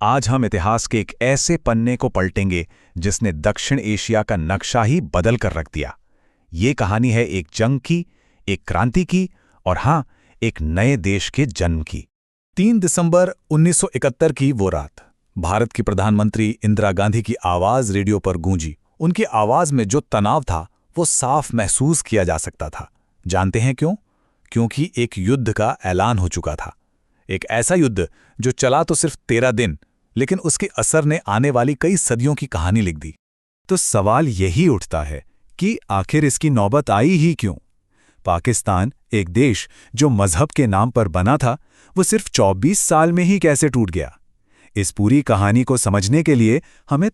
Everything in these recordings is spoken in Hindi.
आज हम इतिहास के एक ऐसे पन्ने को पलटेंगे जिसने दक्षिण एशिया का नक्शा ही बदल कर रख दिया। ये कहानी है एक जंग की, एक क्रांति की और हाँ, एक नए देश के जन्म की। 3 दिसंबर 1971 की वो रात भारत की प्रधानमंत्री इंदिरा गांधी की आवाज रेडियो पर गूंजी। उनकी आवाज में जो तनाव था वो साफ महसूस किया जा सकता था। जानते हैं क्यों? क्योंकि एक युद्ध का ऐलान हो चुका था। एक ऐसा युद्ध जो चला तो सिर्फ 13 दिन, लेकिन उसके असर ने आने वाली कई सदियों की कहानी लिख दी। तो सवाल यही उठता है कि आखिर इसकी नौबत आई ही क्यों? पाकिस्तान, एक देश जो मजहब के नाम पर बना था, वो सिर्फ 24 साल में ही कैसे टूट गया? इस पूरी कहानी को समझने के लिए हमें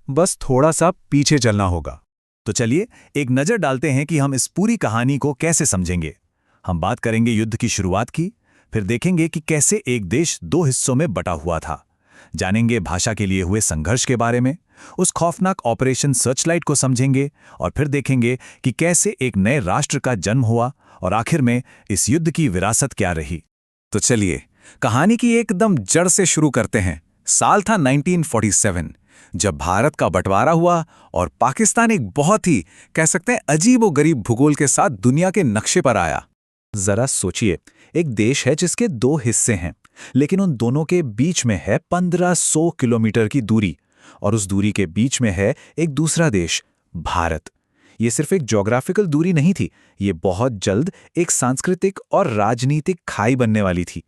बस थोड़ा सा पीछे चलना होगा। तो चलिए एक नज़र डालते हैं कि हम इस पूरी कहानी को कैसे समझेंगे। हम बात करेंगे युद्ध की शुरुआत की, फिर देखेंगे कि कैसे एक देश 2 हिस्सों में बटा हुआ था। जानेंगे भाषा के लिए हुए संघर्ष के बारे में, उस खौफनाक ऑपरेशन सर्चलाइट को समझेंगे और फिर देखेंगे कि कैसे एक नए राष्ट्र का जन्म हुआ और आखिर में इस युद्ध की विरासत क्या रही। तो चलिए कहानी की एकदम जड़ से शुरू करते हैं। साल था 1947, जब भारत का बंटवारा हुआ और पाकिस्तान एक बहुत ही कह सकते हैं अजीबोगरीब भूगोल के साथ दुनिया के नक्शे पर आया। जरा सोचिए, एक देश है जिसके 2 हिस्से हैं, लेकिन उन दोनों के बीच में है 1500 किलोमीटर की दूरी, और उस दूरी के बीच में है एक दूसरा देश, भारत। ये सिर्फ एक ज्योग्राफिकल दूरी नहीं थी, ये बहुत जल्द एक सांस्कृतिक और राजनीतिक खाई बनने वाली थी।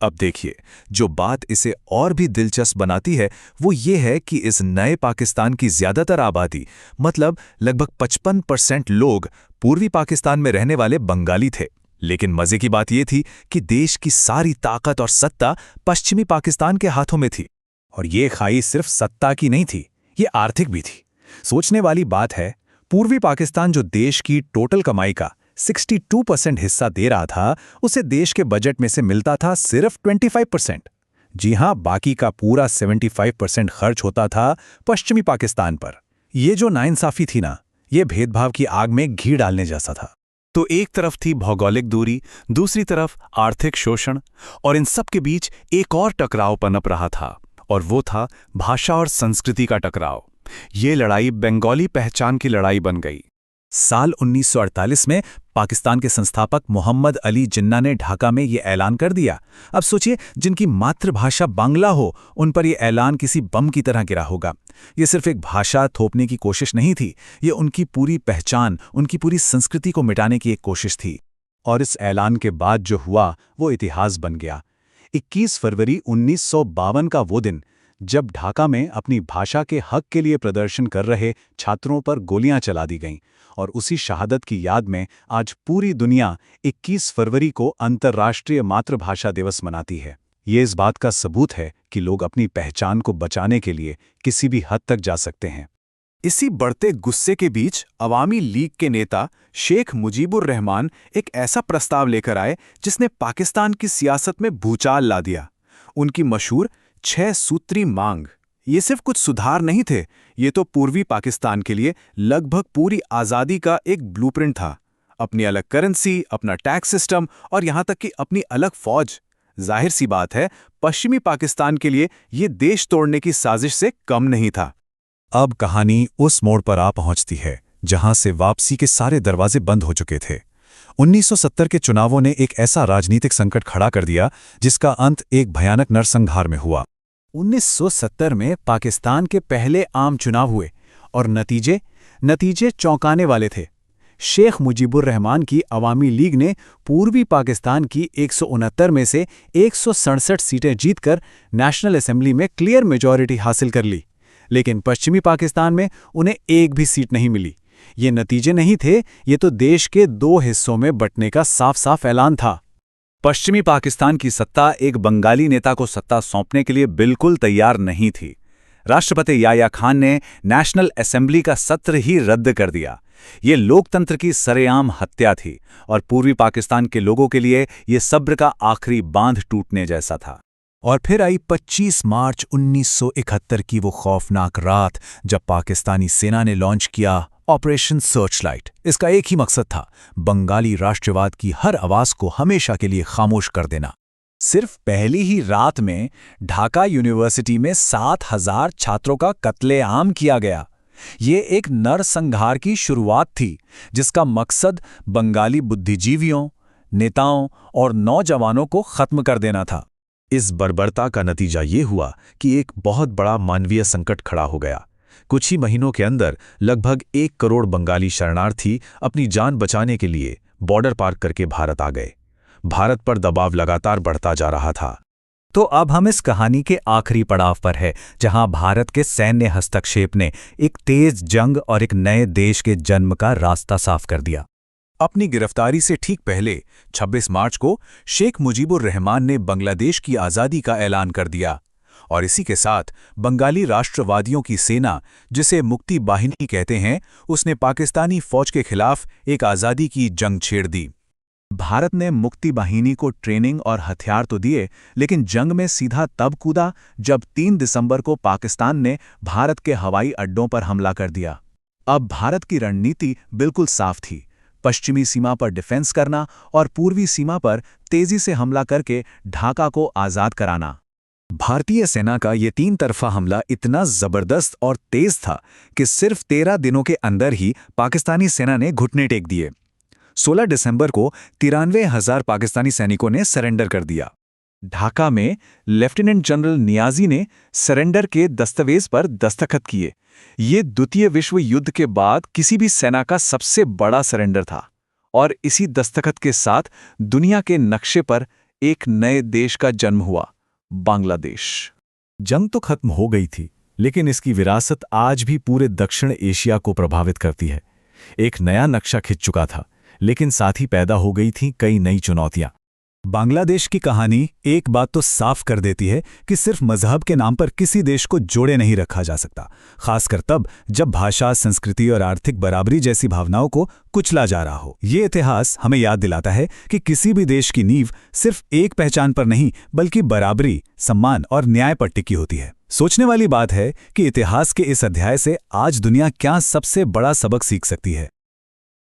अब देखिए, जो बात इसे और भी दिलचस्प बनाती है वो ये है कि इस नए पाकिस्तान की ज्यादातर आबादी, मतलब लगभग 55% लोग पूर्वी पाकिस्तान में रहने वाले बंगाली थे। लेकिन मजे की बात यह थी कि देश की सारी ताकत और सत्ता पश्चिमी पाकिस्तान के हाथों में थी। और ये खाई सिर्फ सत्ता की नहीं थी, ये आर्थिक भी थी। सोचने वाली बात है, पूर्वी पाकिस्तान जो देश की टोटल कमाई का 62% हिस्सा दे रहा था, उसे देश के बजट में से मिलता था सिर्फ 25%। जी हां, बाकी का पूरा 75% खर्च होता था पश्चिमी पाकिस्तान पर। ये जो नाइंसाफी थी ना, ये भेदभाव की आग में घी डालने जैसा था। तो एक तरफ थी भौगोलिक दूरी, दूसरी तरफ आर्थिक शोषण, और इन सब के बीच एक और टकराव पनप रहा था, और वो था भाषा और संस्कृति का टकराव। ये लड़ाई बंगाली पहचान की लड़ाई बन गई। साल 1948 में पाकिस्तान के संस्थापक मोहम्मद अली जिन्ना ने ढाका में ये ऐलान कर दिया। अब सोचिए, जिनकी मातृभाषा बांग्ला हो, उन पर यह ऐलान किसी बम की तरह गिरा होगा। ये सिर्फ एक भाषा थोपने की कोशिश नहीं थी, ये उनकी पूरी पहचान, उनकी पूरी संस्कृति को मिटाने की एक कोशिश थी। और इस ऐलान के बाद जो हुआ वो इतिहास बन गया। 21 फरवरी 1952 का वो दिन, जब ढाका में अपनी भाषा के हक के लिए प्रदर्शन कर रहे छात्रों पर गोलियां चला दी गईं, और उसी शहादत की याद में आज पूरी दुनिया 21 फरवरी को अंतर्राष्ट्रीय मातृभाषा दिवस मनाती है। ये इस बात का सबूत है कि लोग अपनी पहचान को बचाने के लिए किसी भी हद तक जा सकते हैं। इसी बढ़ते गुस्से के बीच अवामी लीग के नेता शेख मुजीबुर रहमान एक ऐसा प्रस्ताव लेकर आए जिसने पाकिस्तान की सियासत में भूचाल ला दिया। उनकी मशहूर 6 सूत्री मांग, ये सिर्फ कुछ सुधार नहीं थे, ये तो पूर्वी पाकिस्तान के लिए लगभग पूरी आज़ादी का एक ब्लूप्रिंट था। अपनी अलग करेंसी, अपना टैक्स सिस्टम और यहाँ तक कि अपनी अलग फौज। जाहिर सी बात है, पश्चिमी पाकिस्तान के लिए ये देश तोड़ने की साजिश से कम नहीं था। अब कहानी उस मोड़ पर आ पहुंचती है जहां से वापसी के सारे दरवाजे बंद हो चुके थे। 1970 के चुनावों ने एक ऐसा राजनीतिक संकट खड़ा कर दिया जिसका अंत एक भयानक नरसंहार में हुआ। 1970 में पाकिस्तान के पहले आम चुनाव हुए और नतीजे चौंकाने वाले थे। शेख मुजीबुर रहमान की अवामी लीग ने पूर्वी पाकिस्तान की 169 में से 167 सीटें जीतकर नेशनल असेंबली में क्लियर मेजॉरिटी हासिल कर ली, लेकिन पश्चिमी पाकिस्तान में उन्हें एक भी सीट नहीं मिली। ये नतीजे नहीं थे, ये तो देश के 2 हिस्सों में बंटने का साफ साफ ऐलान था। पश्चिमी पाकिस्तान की सत्ता एक बंगाली नेता को सत्ता सौंपने के लिए बिल्कुल तैयार नहीं थी। राष्ट्रपति याह्या खान ने नेशनल असेंबली का सत्र ही रद्द कर दिया। ये लोकतंत्र की सरेआम हत्या थी और पूर्वी पाकिस्तान के लोगों के लिए ये सब्र का आखिरी बांध टूटने जैसा था। और फिर आई 25 मार्च 1971 की वो खौफनाक रात, जब पाकिस्तानी सेना ने लॉन्च किया ऑपरेशन सर्चलाइट। इसका एक ही मकसद था, बंगाली राष्ट्रवाद की हर आवाज को हमेशा के लिए खामोश कर देना। सिर्फ पहली ही रात में ढाका यूनिवर्सिटी में 7,000 छात्रों का कत्लेआम किया गया। ये एक नरसंहार की शुरुआत थी जिसका मकसद बंगाली बुद्धिजीवियों, नेताओं और नौजवानों को खत्म कर देना था। इस बर्बरता का नतीजा ये हुआ कि एक बहुत बड़ा मानवीय संकट खड़ा हो गया। कुछ ही महीनों के अंदर लगभग 1 करोड़ बंगाली शरणार्थी अपनी जान बचाने के लिए बॉर्डर पार करके भारत आ गए। भारत पर दबाव लगातार बढ़ता जा रहा था। तो अब हम इस कहानी के आखिरी पड़ाव पर है, जहां भारत के सैन्य हस्तक्षेप ने एक तेज जंग और एक नए देश के जन्म का रास्ता साफ कर दिया। अपनी गिरफ्तारी से ठीक पहले 26 मार्च को शेख मुजीबुर रहमान ने बांग्लादेश की आज़ादी का ऐलान कर दिया और इसी के साथ बंगाली राष्ट्रवादियों की सेना, जिसे मुक्ति बाहिनी कहते हैं, उसने पाकिस्तानी फौज के खिलाफ एक आज़ादी की जंग छेड़ दी। भारत ने मुक्ति बाहिनी को ट्रेनिंग और हथियार तो दिए, लेकिन जंग में सीधा तब कूदा जब 3 दिसंबर को पाकिस्तान ने भारत के हवाई अड्डों पर हमला कर दिया। अब भारत की रणनीति बिल्कुल साफ थी, पश्चिमी सीमा पर डिफेंस करना और पूर्वी सीमा पर तेजी से हमला करके ढाका को आज़ाद कराना। भारतीय सेना का ये 3 तरफा हमला इतना जबरदस्त और तेज था कि सिर्फ 13 दिनों के अंदर ही पाकिस्तानी सेना ने घुटने टेक दिए। 16 दिसंबर को 93,000 पाकिस्तानी सैनिकों ने सरेंडर कर दिया। ढाका में लेफ्टिनेंट जनरल नियाजी ने सरेंडर के दस्तावेज पर दस्तखत किए। ये द्वितीय विश्व युद्ध के बाद किसी भी सेना का सबसे बड़ा सरेंडर था और इसी दस्तखत के साथ दुनिया के नक्शे पर एक नए देश का जन्म हुआ, बांग्लादेश। जंग तो खत्म हो गई थी, लेकिन इसकी विरासत आज भी पूरे दक्षिण एशिया को प्रभावित करती है। एक नया नक्शा खिंच चुका था, लेकिन साथ ही पैदा हो गई थीं कई नई चुनौतियां। बांग्लादेश की कहानी एक बात तो साफ कर देती है कि सिर्फ मजहब के नाम पर किसी देश को जोड़े नहीं रखा जा सकता, खासकर तब जब भाषा, संस्कृति और आर्थिक बराबरी जैसी भावनाओं को कुचला जा रहा हो। ये इतिहास हमें याद दिलाता है कि किसी भी देश की नींव सिर्फ एक पहचान पर नहीं, बल्कि बराबरी, सम्मान और न्याय पर टिकी होती है। सोचने वाली बात है कि इतिहास के इस अध्याय से आज दुनिया क्या सबसे बड़ा सबक सीख सकती है।